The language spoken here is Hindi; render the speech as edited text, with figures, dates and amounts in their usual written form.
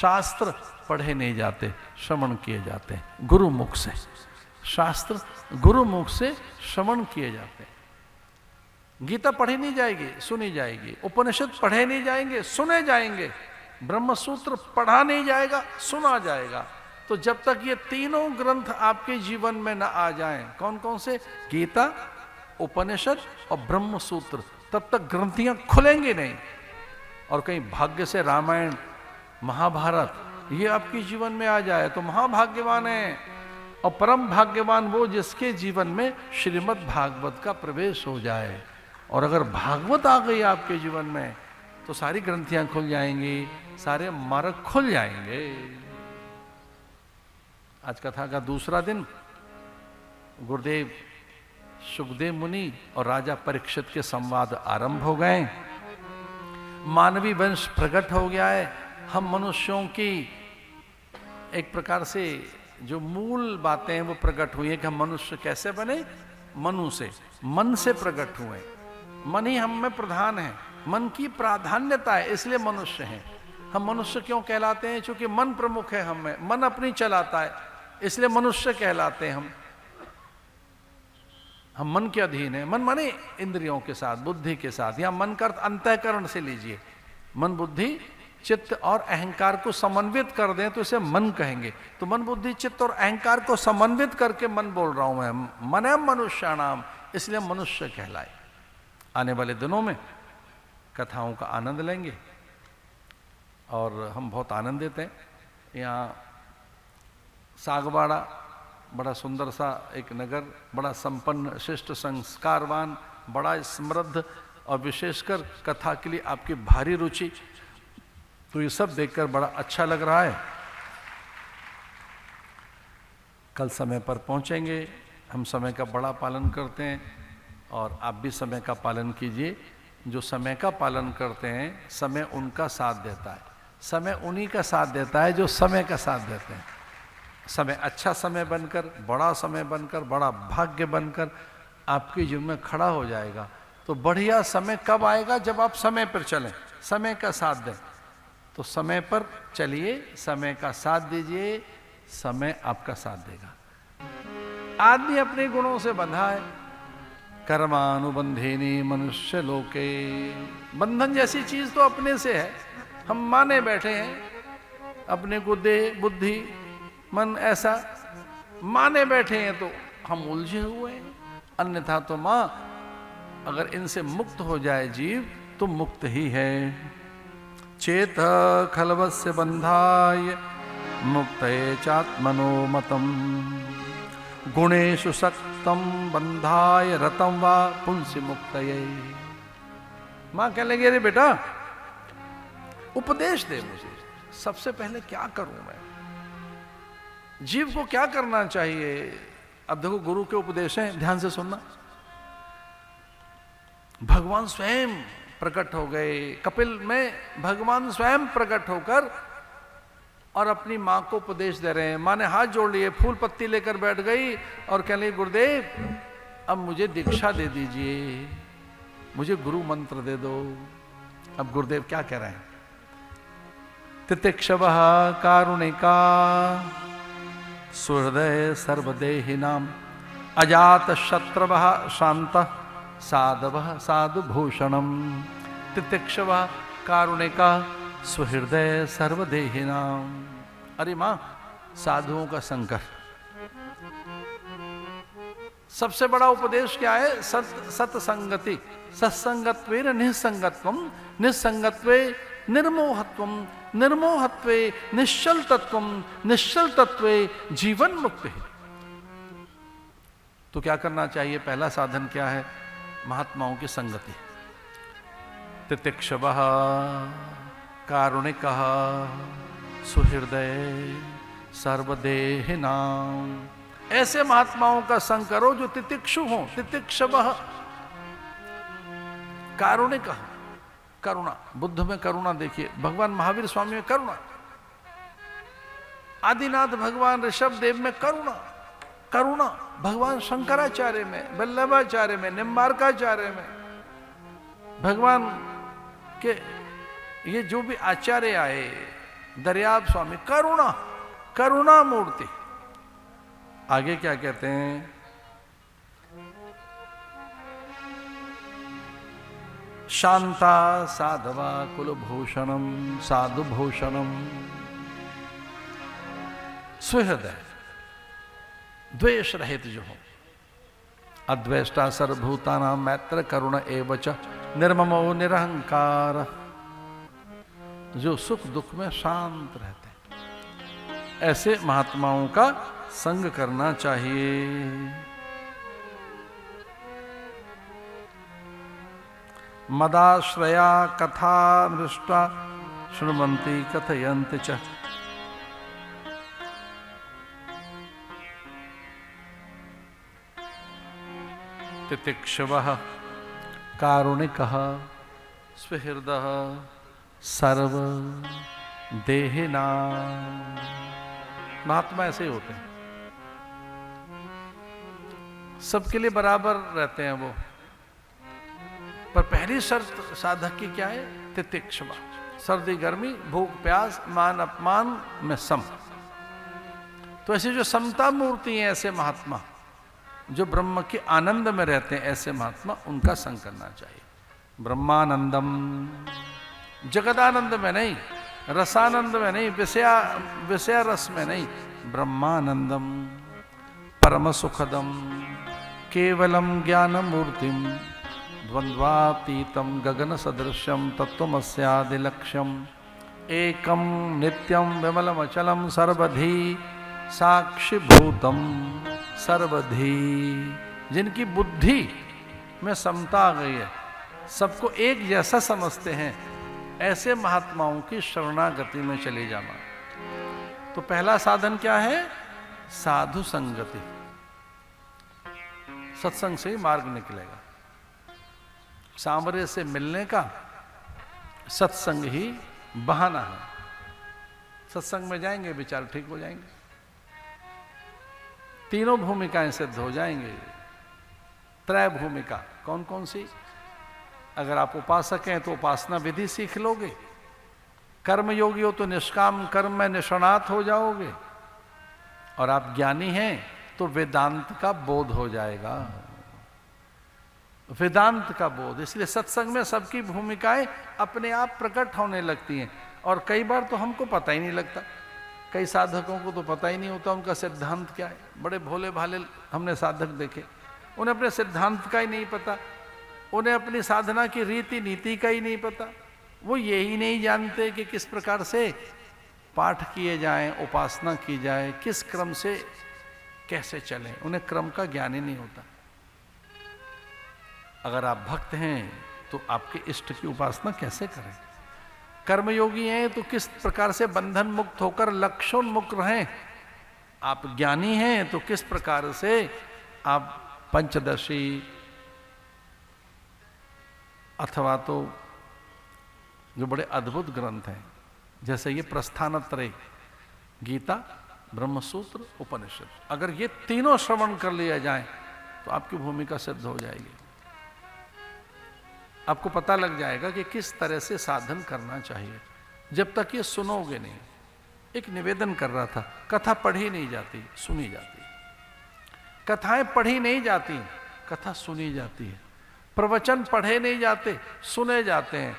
शास्त्र पढ़े नहीं जाते, श्रवण किए जाते हैं गुरु मुख से। शास्त्र गुरु मुख से श्रवण किए जाते हैं। गीता पढ़ी नहीं जाएगी, सुनी जाएगी। उपनिषद पढ़े नहीं जाएंगे, सुने जाएंगे। ब्रह्म सूत्र पढ़ा नहीं जाएगा, सुना जाएगा। तो जब तक ये तीनों ग्रंथ आपके जीवन में न आ जाएं, कौन कौन से? गीता, उपनिषद और ब्रह्म सूत्र, तब तक ग्रंथियां खुलेंगी नहीं। और कहीं भाग्य से रामायण, महाभारत ये आपके जीवन में आ जाए तो महाभाग्यवान है। और परम भाग्यवान वो जिसके जीवन में श्रीमद् भागवत का प्रवेश हो जाए। और अगर भागवत आ गई आपके जीवन में तो सारी ग्रंथियां खुल जाएंगी, सारे मार्ग खुल जाएंगे। आज कथा का दूसरा दिन। गुरुदेव सुखदेव मुनि और राजा परीक्षित के संवाद आरंभ हो गए। मानवी वंश प्रकट हो गया है। हम मनुष्यों की एक प्रकार से जो मूल बातें हैं वो प्रकट हुई है कि हम मनुष्य कैसे बने। मनु से, मन से प्रकट हुए। मन ही हम में प्रधान है, मन की प्राधान्यता है, इसलिए मनुष्य हैं। हम मनुष्य क्यों कहलाते हैं? क्योंकि मन प्रमुख है हम में, मन अपनी चलाता है, इसलिए मनुष्य कहलाते हैं हम मन के अधीन है। मन माने इंद्रियों के साथ, बुद्धि के साथ। या मन का अंतःकरण से लीजिए। मन, बुद्धि, चित्त और अहंकार को समन्वित कर दें तो इसे मन कहेंगे। तो मन, बुद्धि, चित्त और अहंकार को समन्वित करके मन बोल रहा हूं मैं। मन है मनुष्याणाम, इसलिए मनुष्य कहलाए। आने वाले दिनों में कथाओं का आनंद लेंगे और हम बहुत आनंदित हैं। यहाँ सागवाड़ा बड़ा सुंदर सा एक नगर, बड़ा संपन्न, शिष्ट, संस्कारवान, बड़ा समृद्ध और विशेषकर कथा के लिए आपकी भारी रुचि। तो ये सब देखकर बड़ा अच्छा लग रहा है। कल समय पर पहुंचेंगे। हम समय का बड़ा पालन करते हैं और आप भी समय का पालन कीजिए। जो समय का पालन करते हैं, समय उनका साथ देता है। समय उन्हीं का साथ देता है जो समय का साथ देते हैं। समय अच्छा समय बनकर, बड़ा समय बनकर, बड़ा भाग्य बनकर आपके जीवन में खड़ा हो जाएगा। तो बढ़िया समय कब आएगा? जब आप समय पर चलें, समय का साथ दें। तो समय पर चलिए, समय का साथ दीजिए, समय आपका साथ देगा। आदमी अपने गुणों से बंधा है। कर्मानुबंधिनी मनुष्य लोके। बंधन जैसी चीज तो अपने से है। हम माने बैठे हैं अपने को, देह, बुद्धि, मन ऐसा माने बैठे हैं तो हम उलझे हुए हैं। अन्यथा तो मां, अगर इनसे मुक्त हो जाए जीव तो मुक्त ही है। चेत खलवस्य बंधाय मुक्तये चात्मनो मतम। गुणेषु सक्तम बंधाय रतम वा पुंसि मुक्तये। मां कह लगे, अरे बेटा उपदेश दे मुझे, सबसे पहले क्या करूं मैं, जीव को क्या करना चाहिए। अब देखो गुरु के उपदेश हैं, ध्यान से सुनना। भगवान स्वयं प्रकट हो गए। कपिल में भगवान स्वयं प्रकट होकर और अपनी मां को उपदेश दे रहे हैं। मां ने हाथ जोड़ लिए, फूल पत्ती लेकर बैठ गई और कह रही, गुरुदेव अब मुझे दीक्षा दे दीजिए, मुझे गुरु मंत्र दे दो। अब गुरुदेव क्या कह रहे हैं? तितिक्षवः कारुणिका सुहृदय सर्वदेहिनाम अजात शत्रवः शांतः साधवः साधुभूषणम। तितिक्षवः कारुणिका सुहृदय सर्वदेहिनाम। अरे मां, साधुओं का संकर। सबसे बड़ा उपदेश क्या है? सत्संगति। सत्संगत्वेन निस्संगत्वम, निस्संगत्वे निर्मोहत्वम, निर्मोहत्वे निश्चल तत्वम, निश्चल तत्वे जीवन मुक्ति। तो क्या करना चाहिए? पहला साधन क्या है? महात्माओं की संगति। तितिक्षवः कारुणिकः सुहृदय सर्वदेहिनाम। ऐसे महात्माओं का संग करो जो तितिक्षु हो। तितिक्षवः कारुणिकः, करुणा। बुद्ध में करुणा देखिए, भगवान महावीर स्वामी में करुणा, आदिनाथ भगवान ऋषभ देव में करुणा, करुणा। भगवान शंकराचार्य में, वल्लभाचार्य में, निम्बारकाचार्य में, भगवान के ये जो भी आचार्य आए, दरियाब स्वामी, करुणा, करुणा मूर्ति। आगे क्या कहते हैं? शांता साधवा कुलभूषणम साधुभूषणम, सुहृदय, द्वेष रहित जो हो, अद्वेष्टा सर्वभूतानां मैत्र करुण एवच निर्ममो निरहंकार, जो सुख दुख में शांत रहते हैं, ऐसे महात्माओं का संग करना चाहिए। मदाश्रया कथा मृष्टा शृण्वन्ति कथयन्ति च, तितिक्षवः कारुणिकः सुहृदः सर्व देहिना। महात्मा ऐसे ही होते हैं, सबके लिए बराबर रहते हैं वो। पर पहली शर्त साधक की क्या है? तितिक्षवा, सर्दी गर्मी भूख प्यास मान अपमान में सम। तो ऐसे जो समता मूर्ति हैं, ऐसे महात्मा जो ब्रह्म के आनंद में रहते हैं, ऐसे महात्मा, उनका संग करना चाहिए। ब्रह्मानंदम, जगदानंद में नहीं, रसानंद में नहीं, विषया रस में नहीं, ब्रह्मानंदम परम सुखदम केवलम ज्ञान मूर्तिम द्वंद्वातीतम गगन सदृश्यम तत्वमस्यादि लक्ष्यम एकम नित्यम विमलम अचलम सर्वधी साक्षिभूतम सर्वधी। जिनकी बुद्धि में समता आ गई है, सबको एक जैसा समझते हैं, ऐसे महात्माओं की शरणागति में चले जाना। तो पहला साधन क्या है? साधु संगति। सत्संग से ही मार्ग निकलेगा। सांवरे से मिलने का सत्संग ही बहाना है। सत्संग में जाएंगे, विचार ठीक हो जाएंगे, तीनों भूमिकाएं सिद्ध हो जाएंगे। त्रय भूमिका कौन कौन सी? अगर आप उपासक हैं तो उपासना विधि सीख लोगे, कर्म योगी हो तो निष्काम कर्म में निष्णात हो जाओगे, और आप ज्ञानी हैं तो वेदांत का बोध हो जाएगा, वेदांत का बोध। इसलिए सत्संग में सबकी भूमिकाएं अपने आप प्रकट होने लगती हैं, और कई बार तो हमको पता ही नहीं लगता। कई साधकों को तो पता ही नहीं होता उनका सिद्धांत क्या है। बड़े भोले भाले हमने साधक देखे, उन्हें अपने सिद्धांत का ही नहीं पता, उन्हें अपनी साधना की रीति नीति का ही नहीं पता। वो यही नहीं जानते कि किस प्रकार से पाठ किए जाएं, उपासना की जाए, किस क्रम से कैसे चलें, उन्हें क्रम का ज्ञान ही नहीं होता। अगर आप भक्त हैं तो आपके इष्ट की उपासना कैसे करें? कर्मयोगी हैं तो किस प्रकार से बंधन मुक्त होकर लक्ष्योन्मुक्त रहें? आप ज्ञानी हैं तो किस प्रकार से आप पंचदशी अथवा तो जो बड़े अद्भुत ग्रंथ हैं, जैसे ये प्रस्थानत्रय, गीता, ब्रह्मसूत्र, उपनिषद, अगर ये तीनों श्रवण कर लिया जाए तो आपकी भूमिका सिद्ध हो जाएगी। आपको पता लग जाएगा कि किस तरह से साधन करना चाहिए। जब तक ये सुनोगे नहीं। एक निवेदन कर रहा था, कथा पढ़ी नहीं जाती, सुनी जाती। कथाएं पढ़ी नहीं जाती, कथा सुनी जाती है। प्रवचन पढ़े नहीं जाते, सुने जाते हैं।